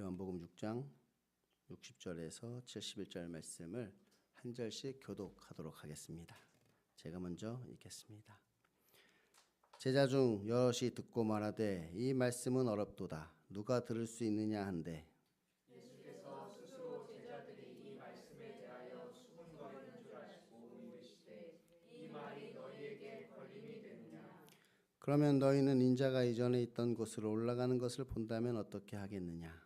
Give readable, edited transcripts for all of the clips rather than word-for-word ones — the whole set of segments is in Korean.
요한복음 6장 60절에서 71절 말씀을 한 절씩 교독하도록 하겠습니다. 제가 먼저 읽겠습니다. 제자 중 여럿이 듣고 말하되 이 말씀은 어렵도다. 누가 들을 수 있느냐 한데 예수께서 스스로 제자들이 이 말씀에 대하여 수군거리는 줄 아시고 이르시되 이 말이 너희에게 걸림이 되느냐. 그러면 너희는 인자가 이전에 있던 곳으로 올라가는 것을 본다면 어떻게 하겠느냐.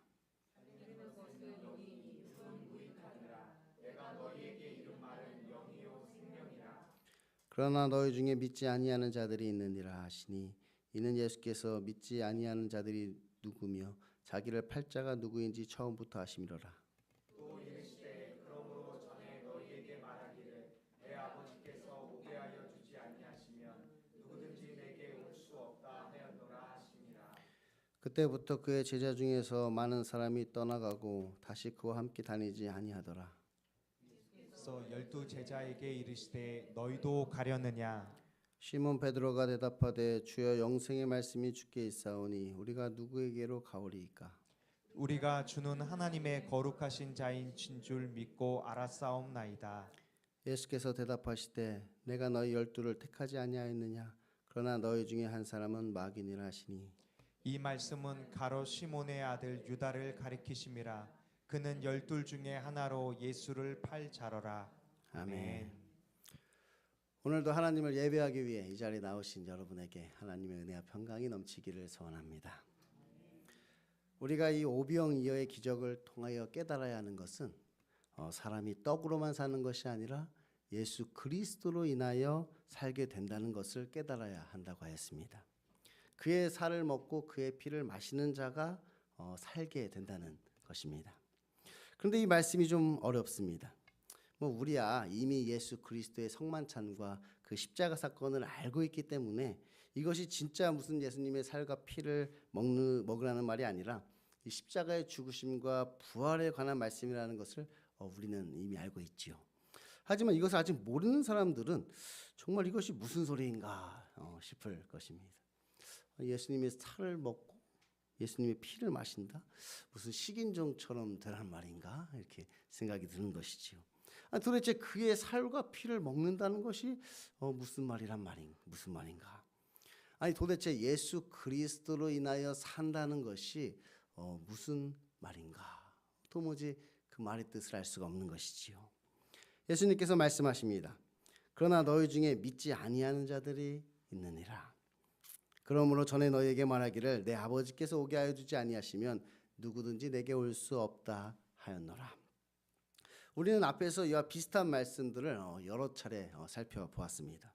내가 너희에게 이른 말은 영이요 생명이라. 그러나 너희 중에 믿지 아니하는 자들이 있느니라 하시니 이는 예수께서 믿지 아니하는 자들이 누구며 자기를 팔 자가 누구인지 처음부터 아심이로라. 또 이르시되 그러므로 전에 너희에게 말하기를 내 아버지께서 오게 하여 주지 아니하시면 누구든지 내게 올 수 없다 하였노라 하시니라. 그때부터 그의 제자 중에서 많은 사람이 떠나가고 다시 그와 함께 다니지 아니하더라. 그래서 12 제자에게 이르시되 너희도 가려느냐. 시몬 베드로가 대답하되 주여 영생의 말씀이 주께 있사오니 우리가 누구에게로 가오리이까. 우리가 주는 하나님의 거룩하신 자인 줄 믿고 알았사옵나이다. 예수께서 대답하시되 내가 너희 12를 택하지 아니하였느냐. 그러나 너희 중에 한 사람은 마귀니라 하시니 이 말씀은 가롯 시몬의 아들 유다를 가리키심이라. 그는 12 중에 하나로 예수를 팔 자러라. 아멘. 오늘도 하나님을 예배하기 위해 이 자리에 나오신 여러분에게 하나님의 은혜와 평강이 넘치기를 소원합니다. 우리가 이 오병이어의 기적을 통하여 깨달아야 하는 것은 사람이 떡으로만 사는 것이 아니라 예수 그리스도로 인하여 살게 된다는 것을 깨달아야 한다고 하였습니다. 그의 살을 먹고 그의 피를 마시는 자가 살게 된다는 것입니다. 그런데 이 말씀이 좀 어렵습니다. 우리야 이미 예수 그리스도의 성만찬과 그 십자가 사건을 알고 있기 때문에 이것이 진짜 무슨 예수님의 살과 피를 먹으라는 말이 아니라 이 십자가의 죽으심과 부활에 관한 말씀이라는 것을 우리는 이미 알고 있지요. 하지만 이것을 아직 모르는 사람들은 정말 이것이 무슨 소리인가 싶을 것입니다. 예수님의 살을 먹고 예수님의 피를 마신다? 무슨 식인종처럼 되란 말인가? 이렇게 생각이 드는 것이지요. 도대체 그의 살과 피를 먹는다는 것이 무슨 말인가? 아니 도대체 예수 그리스도로 인하여 산다는 것이 무슨 말인가? 도무지 그 말의 뜻을 알 수가 없는 것이지요. 예수님께서 말씀하십니다. 그러나 너희 중에 믿지 아니하는 자들이 있느니라. 그러므로 전에 너희에게 말하기를 내 아버지께서 오게 하여 주지 아니하시면 누구든지 내게 올 수 없다 하였노라. 우리는 앞에서 이와 비슷한 말씀들을 여러 차례 살펴보았습니다.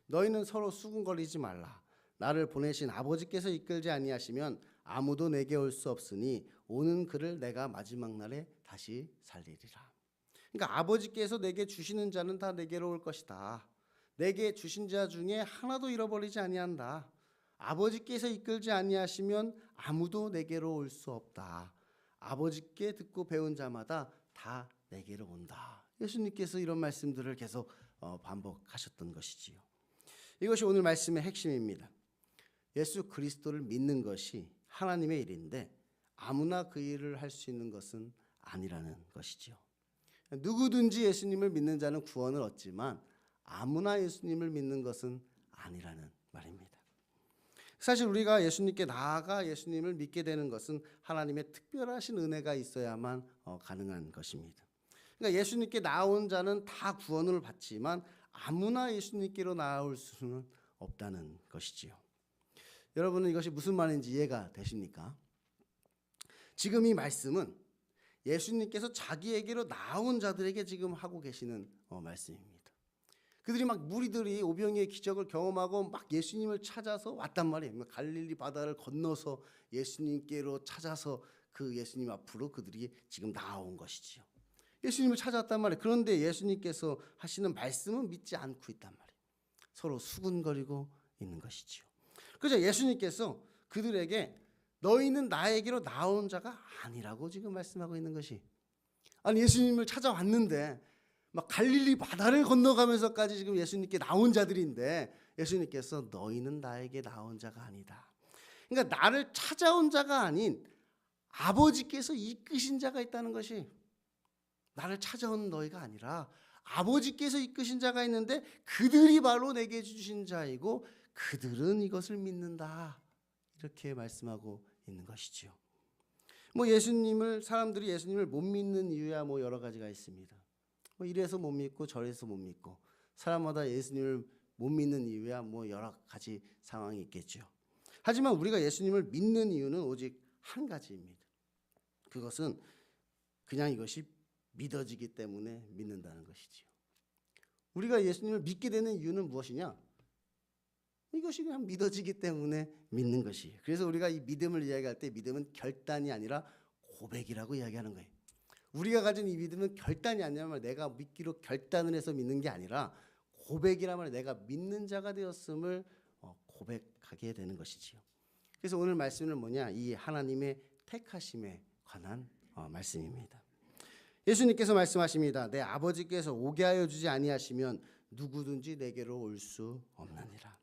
너희는 서로 수군거리지 말라. 나를 보내신 아버지께서 이끌지 아니하시면 아무도 내게 올 수 없으니 오는 그를 내가 마지막 날에 다시 살리리라. 그러니까 아버지께서 내게 주시는 자는 다 내게로 올 것이다. 내게 주신 자 중에 하나도 잃어버리지 아니한다. 아버지께서 이끌지 아니하시면 아무도 내게로 올 수 없다. 아버지께 듣고 배운 자마다 다 내게로 온다. 예수님께서 이런 말씀들을 계속 반복하셨던 것이지요. 이것이 오늘 말씀의 핵심입니다. 예수 그리스도를 믿는 것이 하나님의 일인데 아무나 그 일을 할 수 있는 것은 아니라는 것이지요. 누구든지 예수님을 믿는 자는 구원을 얻지만 아무나 예수님을 믿는 것은 아니라는 말입니다. 사실 우리가 예수님께 나아가 예수님을 믿게 되는 것은 하나님의 특별하신 은혜가 있어야만 가능한 것입니다. 그러니까 예수님께 나온 자는 다 구원을 받지만 아무나 예수님께로 나아올 수는 없다는 것이지요. 여러분은 이것이 무슨 말인지 이해가 되십니까? 지금 이 말씀은 예수님께서 자기에게로 나온 자들에게 지금 하고 계시는 말씀입니다. 그들이 무리들이 오병이의 기적을 경험하고 예수님을 찾아서 왔단 말이에요. 갈릴리 바다를 건너서 예수님께로 찾아서 그 예수님 앞으로 그들이 지금 나온 것이지요. 예수님을 찾아왔단 말이에요. 그런데 예수님께서 하시는 말씀은 믿지 않고 있단 말이에요. 서로 수군거리고 있는 것이지요. 그래서 예수님께서 그들에게 너희는 나에게로 나온 자가 아니라고 지금 말씀하고 있는 것이, 아니 예수님을 찾아왔는데 갈릴리 바다를 건너가면서까지 지금 예수님께 나온 자들인데 예수님께서 너희는 나에게 나온 자가 아니다. 그러니까 나를 찾아온 자가 아닌 아버지께서 이끄신 자가 있다는 것이 나를 찾아온 너희가 아니라 아버지께서 이끄신 자가 있는데 그들이 바로 내게 주신 자이고 그들은 이것을 믿는다. 이렇게 말씀하고 있는 것이지요. 사람들이 예수님을 못 믿는 이유야 여러 가지가 있습니다. 이래서 못 믿고 저래서 못 믿고 사람마다 예수님을 못 믿는 이유야 여러 가지 상황이 있겠죠. 하지만 우리가 예수님을 믿는 이유는 오직 한 가지입니다. 그것은 그냥 이것이 믿어지기 때문에 믿는다는 것이지요. 우리가 예수님을 믿게 되는 이유는 무엇이냐? 이것이 그냥 믿어지기 때문에 믿는 것이에요. 그래서 우리가 이 믿음을 이야기할 때 믿음은 결단이 아니라 고백이라고 이야기하는 거예요. 우리가 가진 이 믿음은 결단이 아니라 내가 믿기로 결단을 해서 믿는 게 아니라 고백이란 말은 내가 믿는 자가 되었음을 고백하게 되는 것이지요. 그래서 오늘 말씀은 이 하나님의 택하심에 관한 말씀입니다. 예수님께서 말씀하십니다. 내 아버지께서 오게 하여 주지 아니하시면 누구든지 내게로 올 수 없느니라.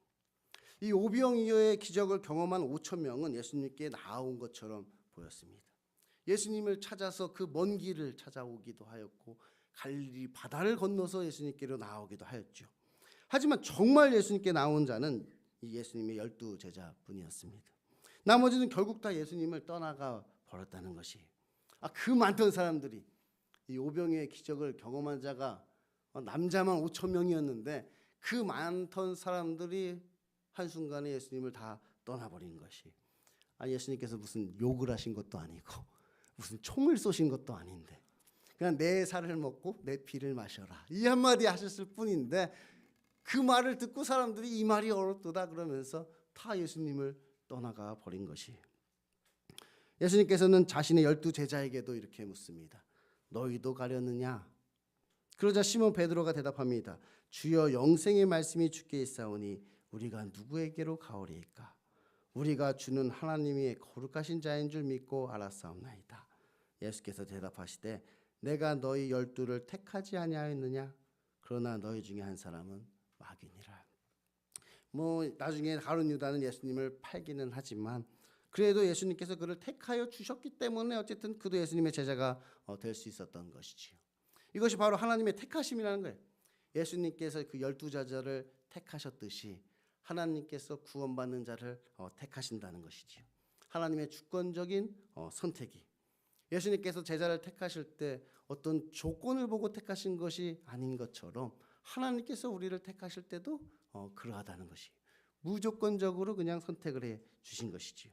이 오병이어의 기적을 경험한 5천 명은 예수님께 나아온 것처럼 보였습니다. 예수님을 찾아서 그 먼 길을 찾아오기도 하였고 갈릴리 바다를 건너서 예수님께로 나아오기도 하였죠. 하지만 정말 예수님께 나온 자는 이 예수님의 12 제자뿐이었습니다. 나머지는 결국 다 예수님을 떠나가 버렸다는 것이에요. 그 많던 사람들이 이 오병이어의 기적을 경험한 자가 남자만 5천 명이었는데 그 많던 사람들이 한순간에 예수님을 다 떠나버린 것이 예수님께서 무슨 욕을 하신 것도 아니고 무슨 총을 쏘신 것도 아닌데 그냥 내 살을 먹고 내 피를 마셔라 이 한마디 하셨을 뿐인데 그 말을 듣고 사람들이 이 말이 옳도다 그러면서 다 예수님을 떠나가 버린 것이 예수님께서는 자신의 12 제자에게도 이렇게 묻습니다. 너희도 가려느냐? 그러자 시몬 베드로가 대답합니다. 주여 영생의 말씀이 주께 있사오니 우리가 누구에게로 가오리이까? 우리가 주는 하나님이 거룩하신 자인 줄 믿고 알았사옵나이다. 예수께서 대답하시되 내가 너희 12를 택하지 아니하였느냐? 그러나 너희 중에 한 사람은 마귀니라. 나중에 가룟 유다는 예수님을 팔기는 하지만 그래도 예수님께서 그를 택하여 주셨기 때문에 어쨌든 그도 예수님의 제자가 될 수 있었던 것이지요. 이것이 바로 하나님의 택하심이라는 거예요. 예수님께서 그 12 제자를 택하셨듯이 하나님께서 구원받는 자를 택하신다는 것이지요. 하나님의 주권적인 선택이 예수님께서 제자를 택하실 때 어떤 조건을 보고 택하신 것이 아닌 것처럼 하나님께서 우리를 택하실 때도 그러하다는 것이 무조건적으로 그냥 선택을 해 주신 것이지요.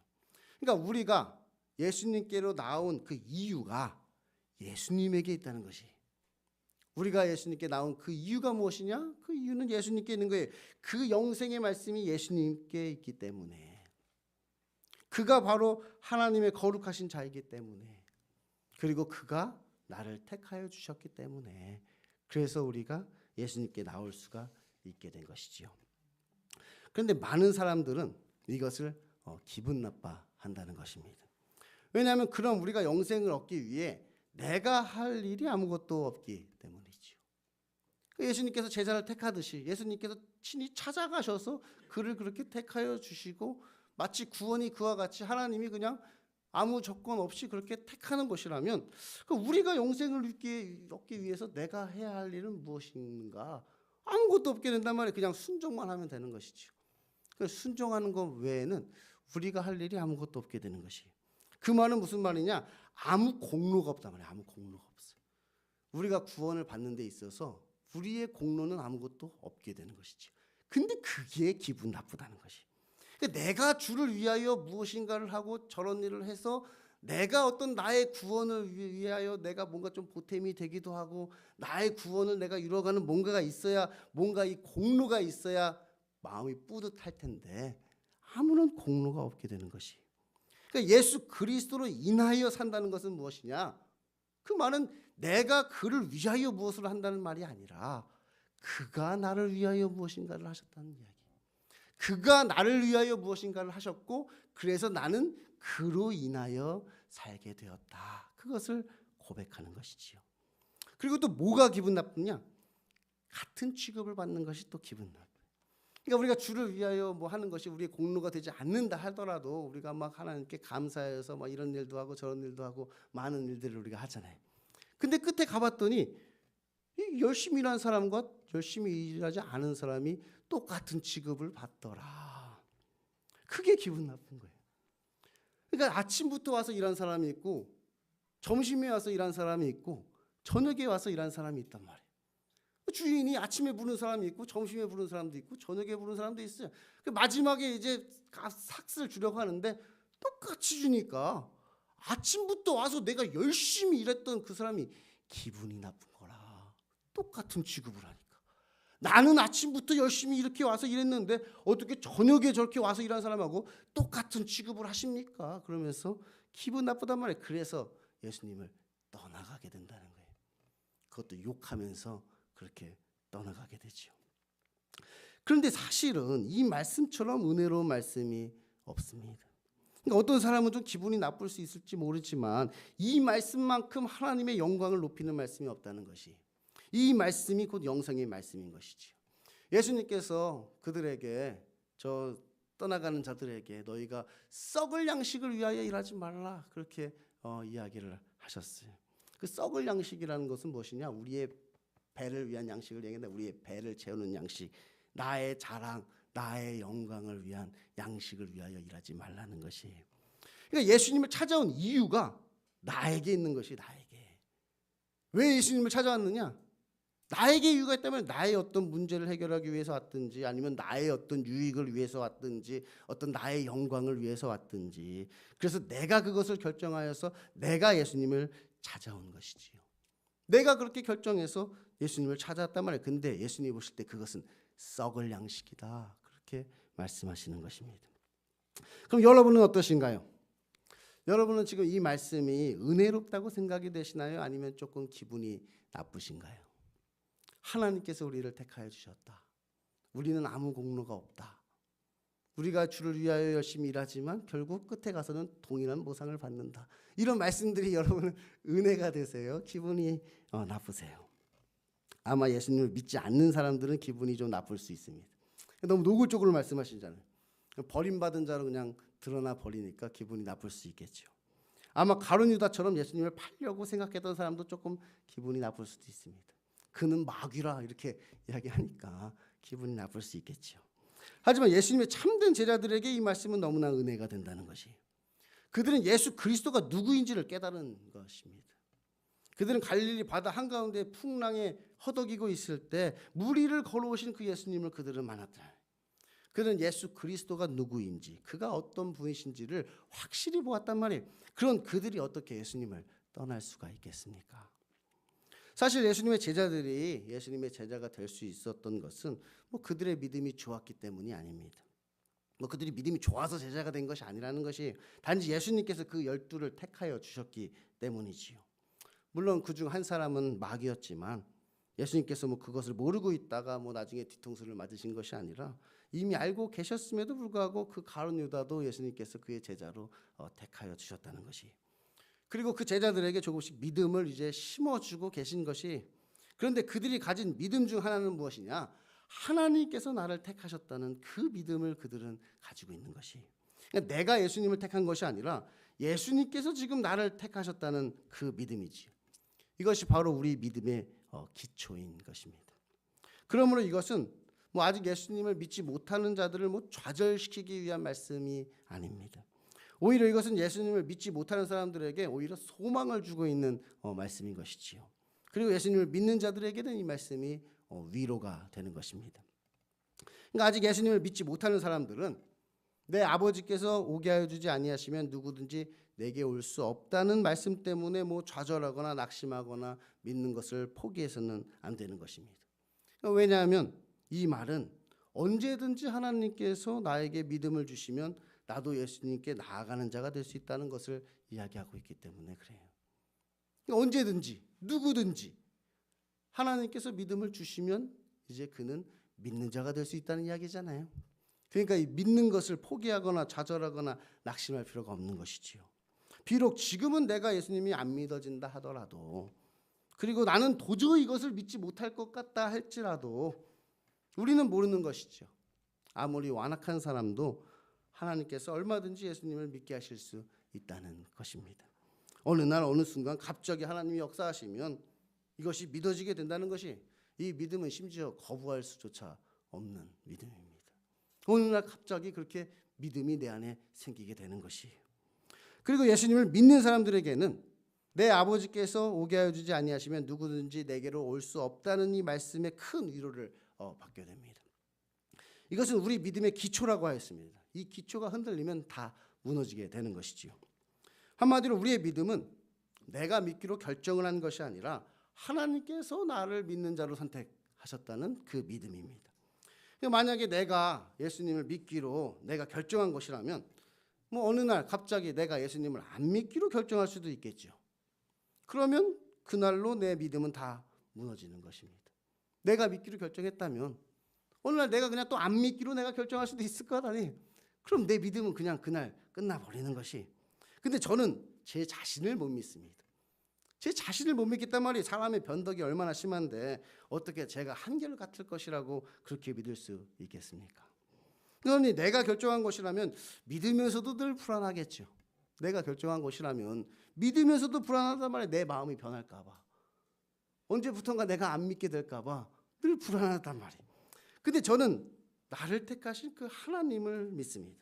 그러니까 우리가 예수님께로 나온 그 이유가 예수님에게 있다는 것이 우리가 예수님께 나온 그 이유가 무엇이냐? 그 이유는 예수님께 있는 거예요. 그 영생의 말씀이 예수님께 있기 때문에 그가 바로 하나님의 거룩하신 자이기 때문에 그리고 그가 나를 택하여 주셨기 때문에 그래서 우리가 예수님께 나올 수가 있게 된 것이지요. 그런데 많은 사람들은 이것을 기분 나빠한다는 것입니다. 왜냐하면 그럼 우리가 영생을 얻기 위해 내가 할 일이 아무것도 없기 때문이지요. 예수님께서 제자를 택하듯이 예수님께서 친히 찾아가셔서 그를 그렇게 택하여 주시고 마치 구원이 그와 같이 하나님이 그냥 아무 조건 없이 그렇게 택하는 것이라면 우리가 영생을 얻기 위해서 내가 해야 할 일은 무엇인가? 아무것도 없게 된단 말이에요. 그냥 순종만 하면 되는 것이죠. 순종하는 것 외에는 우리가 할 일이 아무것도 없게 되는 것이. 그 말은 무슨 말이냐? 아무 공로가 없단 말이에요. 아무 공로가 없어요. 우리가 구원을 받는 데 있어서 우리의 공로는 아무것도 없게 되는 것이죠. 근데 그게 기분 나쁘다는 것이. 내가 주를 위하여 무엇인가를 하고 저런 일을 해서 내가 어떤 나의 구원을 위하여 내가 뭔가 좀 보탬이 되기도 하고 나의 구원을 내가 이루어가는 뭔가가 있어야 뭔가 이 공로가 있어야 마음이 뿌듯할 텐데 아무런 공로가 없게 되는 것이. 그러니까 예수 그리스도로 인하여 산다는 것은 무엇이냐? 그 말은 내가 그를 위하여 무엇을 한다는 말이 아니라 그가 나를 위하여 무엇인가를 하셨다는 이야기. 그가 나를 위하여 무엇인가를 하셨고 그래서 나는 그로 인하여 살게 되었다. 그것을 고백하는 것이지요. 그리고 또 뭐가 기분 나쁘냐? 같은 취급을 받는 것이 또 기분 나빠요. 그러니까 우리가 주를 위하여 뭐 하는 것이 우리의 공로가 되지 않는다 하더라도 우리가 막 하나님께 감사해서 막 이런 일도 하고 저런 일도 하고 많은 일들을 우리가 하잖아요. 근데 끝에 가봤더니 이 열심히 일하는 사람과 열심히 일하지 않은 사람이 똑같은 취급을 받더라. 그게 기분 나쁜 거예요. 그러니까 아침부터 와서 일하는 사람이 있고 점심에 와서 일하는 사람이 있고 저녁에 와서 일하는 사람이 있단 말이에요. 주인이 아침에 부르는 사람이 있고 점심에 부르는 사람도 있고 저녁에 부르는 사람도 있어요. 마지막에 이제 삭스를 주려고 하는데 똑같이 주니까 아침부터 와서 내가 열심히 일했던 그 사람이 기분이 나쁜 거라. 똑같은 취급을 하니까. 나는 아침부터 열심히 이렇게 와서 일했는데 어떻게 저녁에 저렇게 와서 일하는 사람하고 똑같은 취급을 하십니까? 그러면서 기분 나쁘단 말이에요. 그래서 예수님을 떠나가게 된다는 거예요. 그것도 욕하면서 그렇게 떠나가게 되죠. 그런데 사실은 이 말씀처럼 은혜로운 말씀이 없습니다. 그러니까 어떤 사람은 좀 기분이 나쁠 수 있을지 모르지만 이 말씀만큼 하나님의 영광을 높이는 말씀이 없다는 것이, 이 말씀이 곧 영성의 말씀인 것이지요. 예수님께서 그들에게, 저 떠나가는 자들에게 너희가 썩을 양식을 위하여 일하지 말라, 그렇게 이야기를 하셨어요. 그 썩을 양식이라는 것은 무엇이냐? 우리의 배를 위한 양식을 얘기한다. 우리의 배를 채우는 양식, 나의 자랑, 나의 영광을 위한 양식을 위하여 일하지 말라는 것이에요. 그러니까 예수님을 찾아온 이유가 나에게 있는 것이, 나에게. 왜 예수님을 찾아왔느냐? 나에게 이유가 있다면 나의 어떤 문제를 해결하기 위해서 왔든지, 아니면 나의 어떤 유익을 위해서 왔든지, 어떤 나의 영광을 위해서 왔든지, 그래서 내가 그것을 결정하여서 내가 예수님을 찾아온 것이지요. 내가 그렇게 결정해서 예수님을 찾아왔단 말이에요. 근데 예수님이 보실 때 그것은 썩을 양식이다, 그렇게 말씀하시는 것입니다. 그럼 여러분은 어떠신가요? 여러분은 지금 이 말씀이 은혜롭다고 생각이 되시나요? 아니면 조금 기분이 나쁘신가요? 하나님께서 우리를 택하여 주셨다. 우리는 아무 공로가 없다. 우리가 주를 위하여 열심히 일하지만 결국 끝에 가서는 동일한 보상을 받는다. 이런 말씀들이 여러분은 은혜가 되세요? 기분이 나쁘세요? 아마 예수님을 믿지 않는 사람들은 기분이 좀 나쁠 수 있습니다. 너무 노골적으로 말씀하시잖아요. 버림받은 자로 그냥 드러나 버리니까 기분이 나쁠 수 있겠죠. 아마 가룟 유다처럼 예수님을 팔려고 생각했던 사람도 조금 기분이 나쁠 수도 있습니다. 그는 마귀라 이렇게 이야기하니까 기분이 나쁠 수 있겠죠. 하지만 예수님의 참된 제자들에게 이 말씀은 너무나 은혜가 된다는 것이, 그들은 예수 그리스도가 누구인지를 깨달은 것입니다. 그들은 갈릴리 바다 한가운데 풍랑에 허덕이고 있을 때 무리를 걸어오신 그 예수님을 그들은 만났다. 그들은 예수 그리스도가 누구인지, 그가 어떤 분이신지를 확실히 보았단 말이에요. 그런 그들이 어떻게 예수님을 떠날 수가 있겠습니까? 사실 예수님의 제자들이 예수님의 제자가 될 수 있었던 것은 그들의 믿음이 좋았기 때문이 아닙니다. 그들이 믿음이 좋아서 제자가 된 것이 아니라는 것이, 단지 예수님께서 그 12를 택하여 주셨기 때문이지요. 물론 그중 한 사람은 마귀였지만 예수님께서 그것을 모르고 있다가 나중에 뒤통수를 맞으신 것이 아니라 이미 알고 계셨음에도 불구하고 그 가룟 유다도 예수님께서 그의 제자로 택하여 주셨다는 것이, 그리고 그 제자들에게 조금씩 믿음을 이제 심어주고 계신 것이, 그런데 그들이 가진 믿음 중 하나는 무엇이냐? 하나님께서 나를 택하셨다는 그 믿음을 그들은 가지고 있는 것이, 그러니까 내가 예수님을 택한 것이 아니라 예수님께서 지금 나를 택하셨다는 그 믿음이지. 이것이 바로 우리 믿음의 기초인 것입니다. 그러므로 이것은 아직 예수님을 믿지 못하는 자들을 좌절시키기 위한 말씀이 아닙니다. 오히려 이것은 예수님을 믿지 못하는 사람들에게 오히려 소망을 주고 있는 말씀인 것이지요. 그리고 예수님을 믿는 자들에게는 이 말씀이 위로가 되는 것입니다. 그러니까 아직 예수님을 믿지 못하는 사람들은 내 아버지께서 오게 하여 주지 아니하시면 누구든지 내게 올 수 없다는 말씀 때문에 좌절하거나 낙심하거나 믿는 것을 포기해서는 안 되는 것입니다. 왜냐하면 이 말은 언제든지 하나님께서 나에게 믿음을 주시면 나도 예수님께 나아가는 자가 될 수 있다는 것을 이야기하고 있기 때문에 그래요. 언제든지 누구든지 하나님께서 믿음을 주시면 이제 그는 믿는 자가 될 수 있다는 이야기잖아요. 그러니까 이 믿는 것을 포기하거나 좌절하거나 낙심할 필요가 없는 것이지요. 비록 지금은 내가 예수님이 안 믿어진다 하더라도, 그리고 나는 도저히 이것을 믿지 못할 것 같다 할지라도 우리는 모르는 것이죠. 아무리 완악한 사람도 하나님께서 얼마든지 예수님을 믿게 하실 수 있다는 것입니다. 어느 날 어느 순간 갑자기 하나님이 역사하시면 이것이 믿어지게 된다는 것이, 이 믿음은 심지어 거부할 수조차 없는 믿음입니다. 어느 날 갑자기 그렇게 믿음이 내 안에 생기게 되는 것이에요. 그리고 예수님을 믿는 사람들에게는 내 아버지께서 오게 하여 주지 아니하시면 누구든지 내게로 올 수 없다는 이 말씀에 큰 위로를 받게 됩니다. 이것은 우리 믿음의 기초라고 하였습니다. 이 기초가 흔들리면 다 무너지게 되는 것이지요. 한마디로 우리의 믿음은 내가 믿기로 결정을 한 것이 아니라 하나님께서 나를 믿는 자로 선택하셨다는 그 믿음입니다. 만약에 내가 예수님을 믿기로 내가 결정한 것이라면 어느 날 갑자기 내가 예수님을 안 믿기로 결정할 수도 있겠죠. 그러면 그날로 내 믿음은 다 무너지는 것입니다. 내가 믿기로 결정했다면 어느 날 내가 그냥 또 안 믿기로 내가 결정할 수도 있을 것 아니. 그럼 내 믿음은 그냥 그날 끝나버리는 것이. 근데 저는 제 자신을 못 믿습니다. 제 자신을 못 믿겠단 말이에요. 사람의 변덕이 얼마나 심한데 어떻게 제가 한결 같을 것이라고 그렇게 믿을 수 있겠습니까? 그러니 내가 결정한 것이라면 믿으면서도 늘 불안하겠죠. 내가 결정한 것이라면 믿으면서도 불안하단 말이에요. 내 마음이 변할까 봐. 언제부턴가 내가 안 믿게 될까 봐 늘 불안하단 말이에요. 근데 저는 나를 택하신 그 하나님을 믿습니다.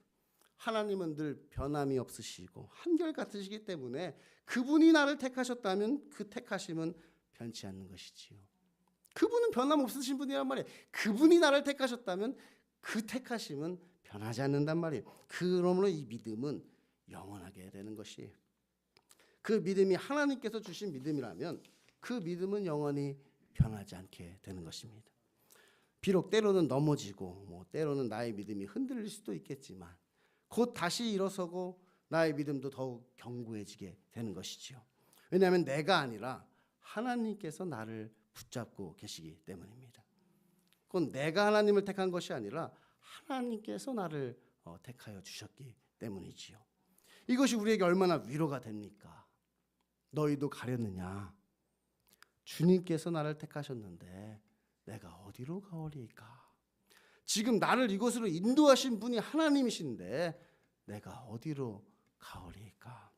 하나님은 늘 변함이 없으시고 한결같으시기 때문에 그분이 나를 택하셨다면 그 택하심은 변치 않는 것이지요. 그분은 변함 없으신 분이란 말이에요. 그분이 나를 택하셨다면 그 택하심은 변하지 않는단 말이에요. 그러므로 이 믿음은 영원하게 되는 것이에요. 그 믿음이 하나님께서 주신 믿음이라면 그 믿음은 영원히 변하지 않게 되는 것입니다. 비록 때로는 넘어지고 때로는 나의 믿음이 흔들릴 수도 있겠지만 곧 다시 일어서고 나의 믿음도 더욱 견고해지게 되는 것이지요. 왜냐하면 내가 아니라 하나님께서 나를 붙잡고 계시기 때문입니다. 그건 내가 하나님을 택한 것이 아니라 하나님께서 나를 택하여 주셨기 때문이지요. 이것이 우리에게 얼마나 위로가 됩니까? 너희도 가렸느냐? 주님께서 나를 택하셨는데 내가 어디로 가오리까? 지금 나를 이곳으로 인도하신 분이 하나님이신데 내가 어디로 가오리까?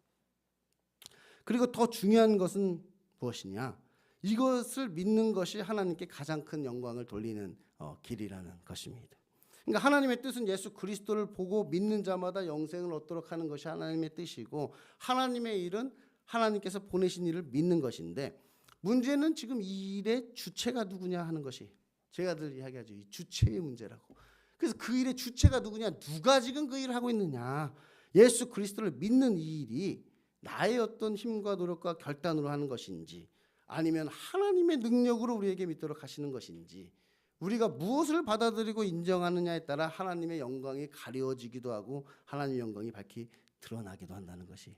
그리고 더 중요한 것은 무엇이냐? 이것을 믿는 것이 하나님께 가장 큰 영광을 돌리는 길이라는 것입니다. 그러니까 하나님의 뜻은 예수 그리스도를 보고 믿는 자마다 영생을 얻도록 하는 것이 하나님의 뜻이고, 하나님의 일은 하나님께서 보내신 일을 믿는 것인데, 문제는 지금 이 일의 주체가 누구냐 하는 것이, 제가 늘 이야기하죠. 이 주체의 문제라고. 그래서 그 일의 주체가 누구냐, 누가 지금 그 일을 하고 있느냐. 예수 그리스도를 믿는 이 일이 나의 어떤 힘과 노력과 결단으로 하는 것인지, 아니면 하나님의 능력으로 우리에게 믿도록 하시는 것인지, 우리가 무엇을 받아들이고 인정하느냐에 따라 하나님의 영광이 가려지기도 하고 하나님의 영광이 밝히 드러나기도 한다는 것이,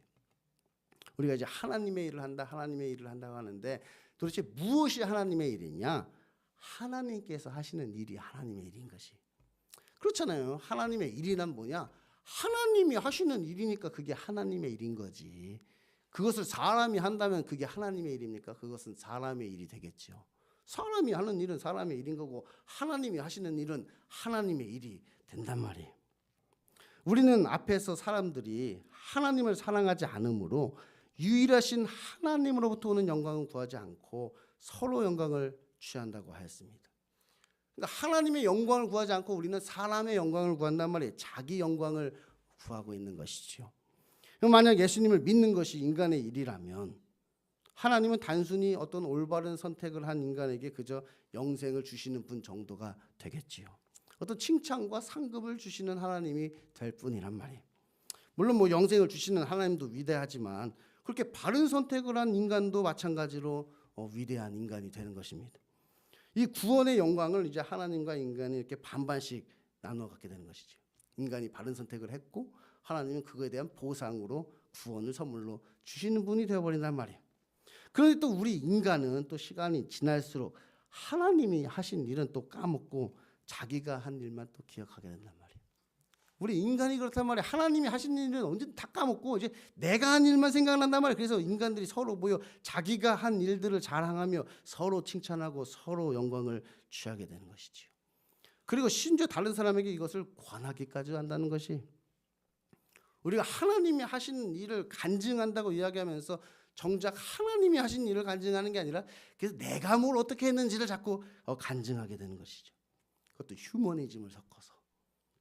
우리가 이제 하나님의 일을 한다, 하나님의 일을 한다고 하는데 도대체 무엇이 하나님의 일이냐? 하나님께서 하시는 일이 하나님의 일인 것이. 그렇잖아요. 하나님의 일이란 뭐냐? 하나님이 하시는 일이니까 그게 하나님의 일인 거지. 그것을 사람이 한다면 그게 하나님의 일입니까? 그것은 사람의 일이 되겠죠. 사람이 하는 일은 사람의 일인 거고 하나님이 하시는 일은 하나님의 일이 된단 말이에요. 우리는 앞에서 사람들이 하나님을 사랑하지 않으므로 유일하신 하나님으로부터 오는 영광은 구하지 않고 서로 영광을 취한다고 하였습니다. 그러니까 하나님의 영광을 구하지 않고 우리는 사람의 영광을 구한단 말이에요. 자기 영광을 구하고 있는 것이죠. 만약 예수님을 믿는 것이 인간의 일이라면 하나님은 단순히 어떤 올바른 선택을 한 인간에게 그저 영생을 주시는 분 정도가 되겠지요. 어떤 칭찬과 상급을 주시는 하나님이 될 뿐이란 말이에요. 물론 영생을 주시는 하나님도 위대하지만 그렇게 바른 선택을 한 인간도 마찬가지로 위대한 인간이 되는 것입니다. 이 구원의 영광을 이제 하나님과 인간이 이렇게 반반씩 나눠 갖게 되는 것이죠. 인간이 바른 선택을 했고 하나님은 그거에 대한 보상으로 구원을 선물로 주시는 분이 되어버린단 말이에요. 그런데 또 우리 인간은 또 시간이 지날수록 하나님이 하신 일은 또 까먹고 자기가 한 일만 또 기억하게 된단 말이에요. 우리 인간이 그렇단 말이에요. 하나님이 하신 일은 언제든 다 까먹고 이제 내가 한 일만 생각난단 말이에요. 그래서 인간들이 서로 모여 자기가 한 일들을 자랑하며 서로 칭찬하고 서로 영광을 취하게 되는 것이지요. 그리고 심지어 다른 사람에게 이것을 권하기까지 한다는 것이, 우리가 하나님이 하신 일을 간증한다고 이야기하면서 정작 하나님이 하신 일을 간증하는 게 아니라 그래서 내가 뭘 어떻게 했는지를 자꾸 간증하게 되는 것이죠. 그것도 휴머니즘을 섞어서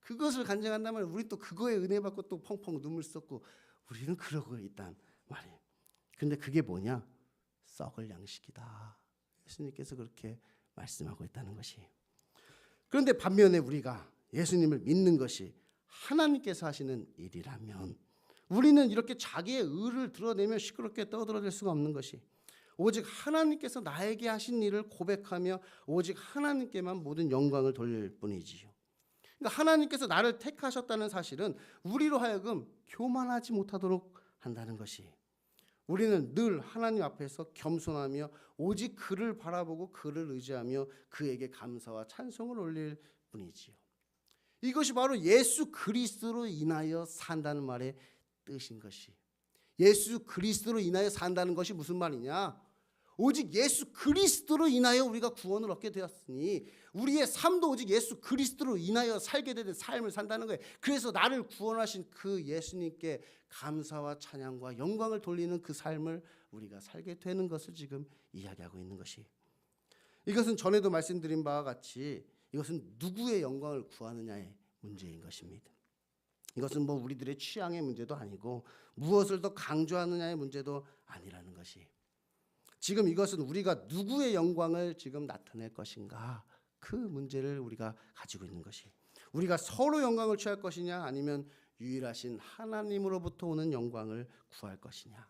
그것을 간증한다면 우리 또 그거에 은혜 받고 또 펑펑 눈물 쏟고 우리는 그러고 있단 말이에요. 근데 그게 뭐냐? 썩을 양식이다. 예수님께서 그렇게 말씀하고 있다는 것이. 그런데 반면에 우리가 예수님을 믿는 것이 하나님께서 하시는 일이라면 우리는 이렇게 자기의 의를 드러내며 시끄럽게 떠들어댈 수가 없는 것이, 오직 하나님께서 나에게 하신 일을 고백하며 오직 하나님께만 모든 영광을 돌릴 뿐이지요. 그러니까 하나님께서 나를 택하셨다는 사실은 우리로 하여금 교만하지 못하도록 한다는 것이, 우리는 늘 하나님 앞에서 겸손하며 오직 그를 바라보고 그를 의지하며 그에게 감사와 찬송을 올릴 뿐이지요. 이것이 바로 예수 그리스도로 인하여 산다는 말의 뜻인 것이, 예수 그리스도로 인하여 산다는 것이 무슨 말이냐? 오직 예수 그리스도로 인하여 우리가 구원을 얻게 되었으니 우리의 삶도 오직 예수 그리스도로 인하여 살게 되는 삶을 산다는 거예요. 그래서 나를 구원하신 그 예수님께 감사와 찬양과 영광을 돌리는 그 삶을 우리가 살게 되는 것을 지금 이야기하고 있는 것이, 이것은 전에도 말씀드린 바와 같이 이것은 누구의 영광을 구하느냐의 문제인 것입니다. 이것은 뭐 우리들의 취향의 문제도 아니고 무엇을 더 강조하느냐의 문제도 아니라는 것이, 지금 이것은 우리가 누구의 영광을 지금 나타낼 것인가, 그 문제를 우리가 가지고 있는 것이, 우리가 서로 영광을 취할 것이냐 아니면 유일하신 하나님으로부터 오는 영광을 구할 것이냐,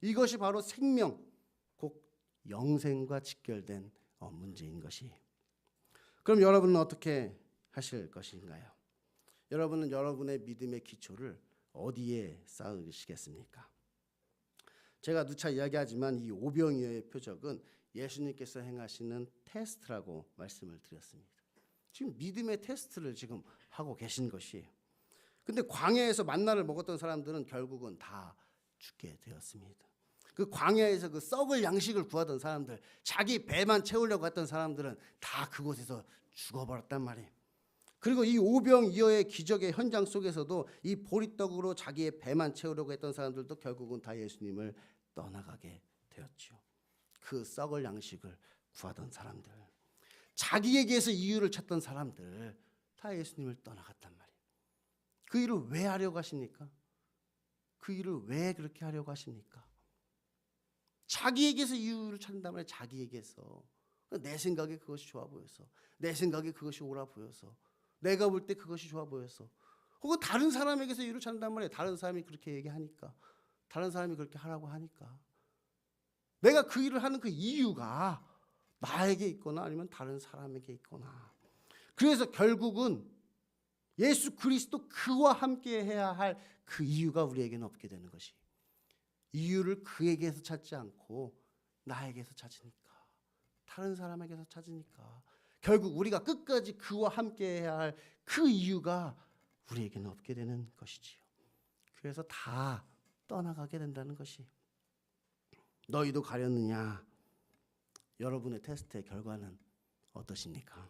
이것이 바로 생명, 곧 영생과 직결된 문제인 것이. 그럼 여러분은 어떻게 하실 것인가요? 여러분은 여러분의 믿음의 기초를 어디에 쌓으시겠습니까? 제가 누차 이야기하지만 이 오병이어의 표적은 예수님께서 행하시는 테스트라고 말씀을 드렸습니다. 지금 믿음의 테스트를 지금 하고 계신 것이에요. 근데 광야에서 만나를 먹었던 사람들은 결국은 다 죽게 되었습니다. 그 광야에서 그 썩을 양식을 구하던 사람들, 자기 배만 채우려고 했던 사람들은 다 그곳에서 죽어버렸단 말이에요. 그리고 이 오병이어의 기적의 현장 속에서도 이 보리떡으로 자기의 배만 채우려고 했던 사람들도 결국은 다 예수님을 떠나가게 되었죠. 그 썩을 양식을 구하던 사람들, 자기에게서 이유를 찾던 사람들 다 예수님을 떠나갔단 말이에요. 그 일을 왜 하려고 하십니까? 그 일을 왜 그렇게 하려고 하십니까? 자기에게서 이유를 찾는단 말이에요. 자기에게서. 내 생각에 그것이 좋아 보여서, 내 생각에 그것이 옳아 보여서, 내가 볼 때 그것이 좋아 보여서, 혹은 다른 사람에게서 이유를 찾는단 말이에요. 다른 사람이 그렇게 얘기하니까, 다른 사람이 그렇게 하라고 하니까. 내가 그 일을 하는 그 이유가 나에게 있거나 아니면 다른 사람에게 있거나. 그래서 결국은 예수 그리스도 그와 함께 해야 할 그 이유가 우리에게는 없게 되는 것이, 이유를 그에게서 찾지 않고 나에게서 찾으니까, 다른 사람에게서 찾으니까 결국 우리가 끝까지 그와 함께 해야 할 그 이유가 우리에게는 없게 되는 것이지요. 그래서 다 떠나가게 된다는 것이, 너희도 가렸느냐? 여러분의 테스트의 결과는 어떠십니까?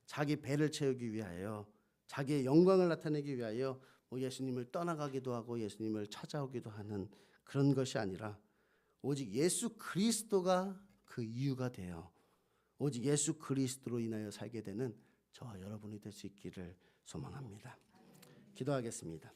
자기 배를 채우기 위하여, 자기의 영광을 나타내기 위하여 예수님을 떠나가기도 하고 예수님을 찾아오기도 하는 그런 것이 아니라 오직 예수 그리스도가 그 이유가 되어 오직 예수 그리스도로 인하여 살게 되는 저와 여러분이 될 수 있기를 소망합니다. 기도하겠습니다.